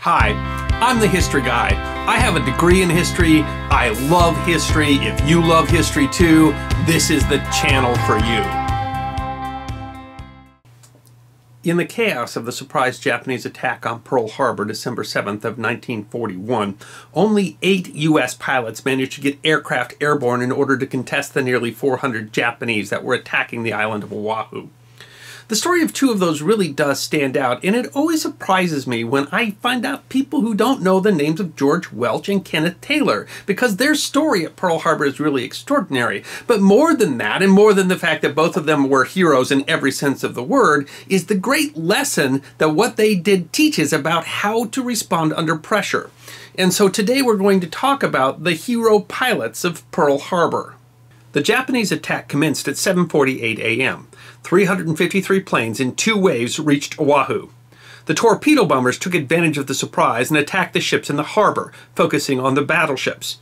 Hi, I'm the History Guy. I have a degree in history. I love history. If you love history too, this is the channel for you. In the chaos of the surprise Japanese attack on Pearl Harbor, December 7th of 1941, only 8 U.S. pilots managed to get aircraft airborne in order to contest the nearly 400 Japanese that were attacking the island of Oahu. The story of 2 of those really does stand out, and it always surprises me when I find out people who don't know the names of George Welch and Kenneth Taylor, because their story at Pearl Harbor is really extraordinary. But more than that, and more than the fact that both of them were heroes in every sense of the word, is the great lesson that what they did teaches about how to respond under pressure. And so today we're going to talk about the hero pilots of Pearl Harbor. The Japanese attack commenced at 7:48 a.m. 353 planes in 2 waves reached Oahu. The torpedo bombers took advantage of the surprise and attacked the ships in the harbor, focusing on the battleships.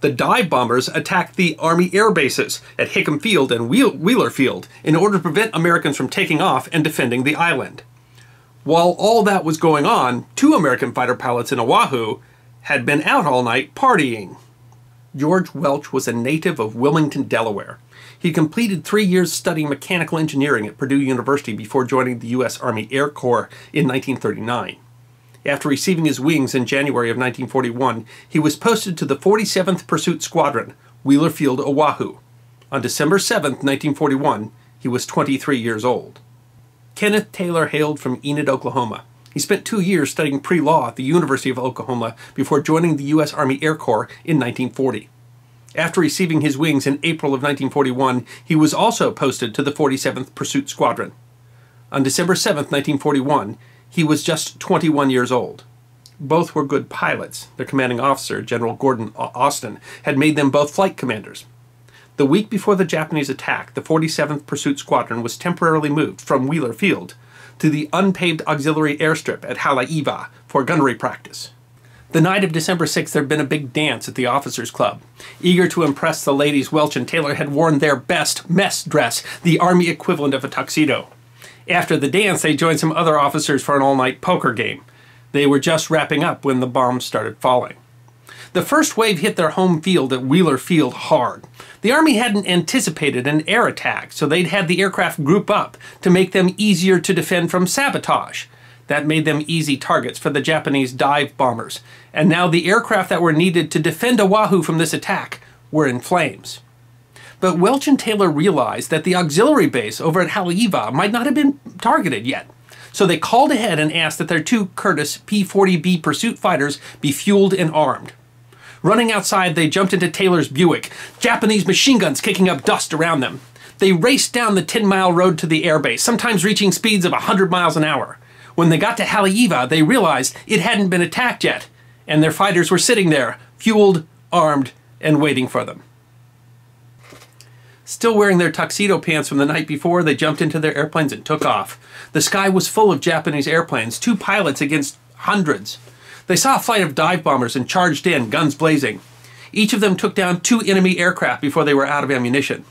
The dive bombers attacked the Army air bases at Hickam Field and Wheeler Field in order to prevent Americans from taking off and defending the island. While all that was going on, 2 American fighter pilots in Oahu had been out all night partying. George Welch was a native of Wilmington, Delaware. He completed 3 years studying mechanical engineering at Purdue University before joining the U.S. Army Air Corps in 1939. After receiving his wings in January of 1941, he was posted to the 47th Pursuit Squadron, Wheeler Field, Oahu. On December 7, 1941, he was 23 years old. Kenneth Taylor hailed from Enid, Oklahoma. He spent 2 years studying pre-law at the University of Oklahoma before joining the U.S. Army Air Corps in 1940. After receiving his wings in April of 1941, he was also posted to the 47th Pursuit Squadron. On December 7, 1941, he was just 21 years old. Both were good pilots. Their commanding officer, General Gordon Austin, had made them both flight commanders. The week before the Japanese attack, the 47th Pursuit Squadron was temporarily moved from Wheeler Field to the unpaved auxiliary airstrip at Haleiwa for gunnery practice. The night of December 6th, there had been a big dance at the Officers Club. Eager to impress the ladies, Welch and Taylor had worn their best mess dress, the Army equivalent of a tuxedo. After the dance, they joined some other officers for an all-night poker game. They were just wrapping up when the bombs started falling. The first wave hit their home field at Wheeler Field hard. The Army hadn't anticipated an air attack, so they'd had the aircraft group up to make them easier to defend from sabotage. That made them easy targets for the Japanese dive bombers, and now the aircraft that were needed to defend Oahu from this attack were in flames. But Welch and Taylor realized that the auxiliary base over at Haleiwa might not have been targeted yet, so they called ahead and asked that their 2 Curtiss P-40B pursuit fighters be fueled and armed. Running outside, they jumped into Taylor's Buick, Japanese machine guns kicking up dust around them. They raced down the 10-mile road to the airbase, sometimes reaching speeds of 100 miles an hour. When they got to Haleiwa, they realized it hadn't been attacked yet, and their fighters were sitting there, fueled, armed, and waiting for them. Still wearing their tuxedo pants from the night before, they jumped into their airplanes and took off. The sky was full of Japanese airplanes, 2 pilots against hundreds. They saw a flight of dive bombers and charged in, guns blazing. Each of them took down 2 enemy aircraft before they were out of ammunition.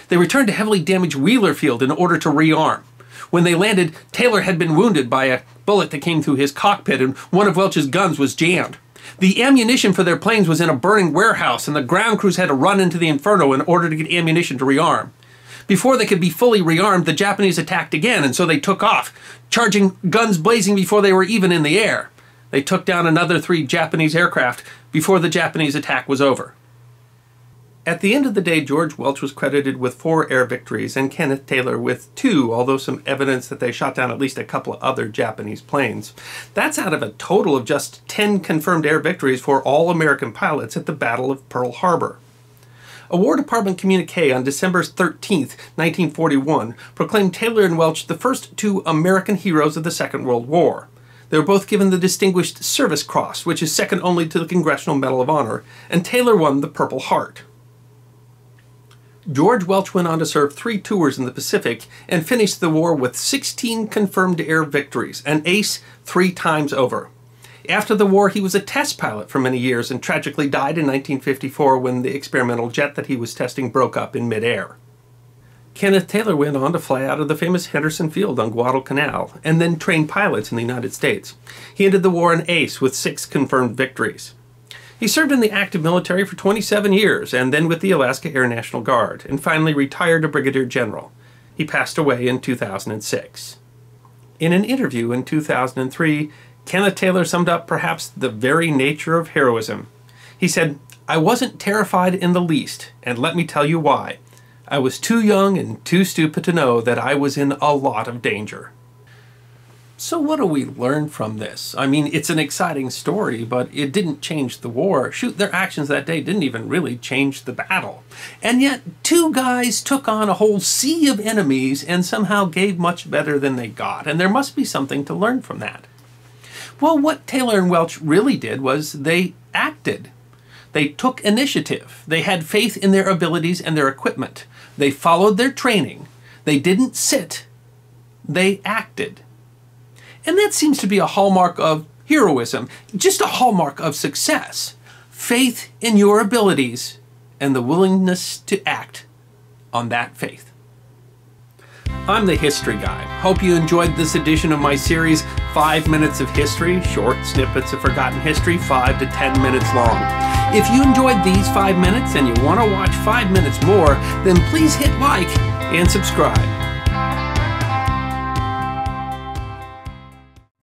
They returned to heavily damaged Wheeler Field in order to rearm. When they landed, Taylor had been wounded by a bullet that came through his cockpit, and one of Welch's guns was jammed. The ammunition for their planes was in a burning warehouse, and the ground crews had to run into the inferno in order to get ammunition to rearm. Before they could be fully rearmed, the Japanese attacked again, and so they took off, charging guns blazing before they were even in the air. They took down another 3 Japanese aircraft before the Japanese attack was over. At the end of the day, George Welch was credited with 4 air victories and Kenneth Taylor with 2, although some evidence that they shot down at least a couple of other Japanese planes. That's out of a total of just 10 confirmed air victories for all American pilots at the Battle of Pearl Harbor. A War Department communique on December 13, 1941, proclaimed Taylor and Welch the first 2 American heroes of the Second World War. They were both given the Distinguished Service Cross, which is second only to the Congressional Medal of Honor, and Taylor won the Purple Heart. George Welch went on to serve 3 tours in the Pacific and finished the war with 16 confirmed air victories, an ace 3 times over. After the war, he was a test pilot for many years and tragically died in 1954 when the experimental jet that he was testing broke up in midair. Kenneth Taylor went on to fly out of the famous Henderson Field on Guadalcanal and then train pilots in the United States. He ended the war an ace with 6 confirmed victories. He served in the active military for 27 years and then with the Alaska Air National Guard and finally retired a brigadier general. He passed away in 2006. In an interview in 2003, Kenneth Taylor summed up perhaps the very nature of heroism. He said, "I wasn't terrified in the least, and let me tell you why. I was too young and too stupid to know that I was in a lot of danger." So what do we learn from this? I mean, it's an exciting story, but it didn't change the war. Shoot, their actions that day didn't even really change the battle. And yet, 2 guys took on a whole sea of enemies and somehow gave much better than they got. And there must be something to learn from that. Well, what Taylor and Welch really did was they acted. They took initiative. They had faith in their abilities and their equipment. They followed their training. They didn't sit. They acted. And that seems to be a hallmark of heroism, just a hallmark of success. Faith in your abilities and the willingness to act on that faith. I'm the History Guy. Hope you enjoyed this edition of my series, 5 Minutes of History, short snippets of forgotten history, 5 to 10 minutes long. If you enjoyed these 5 minutes and you want to watch 5 minutes more, then please hit like and subscribe.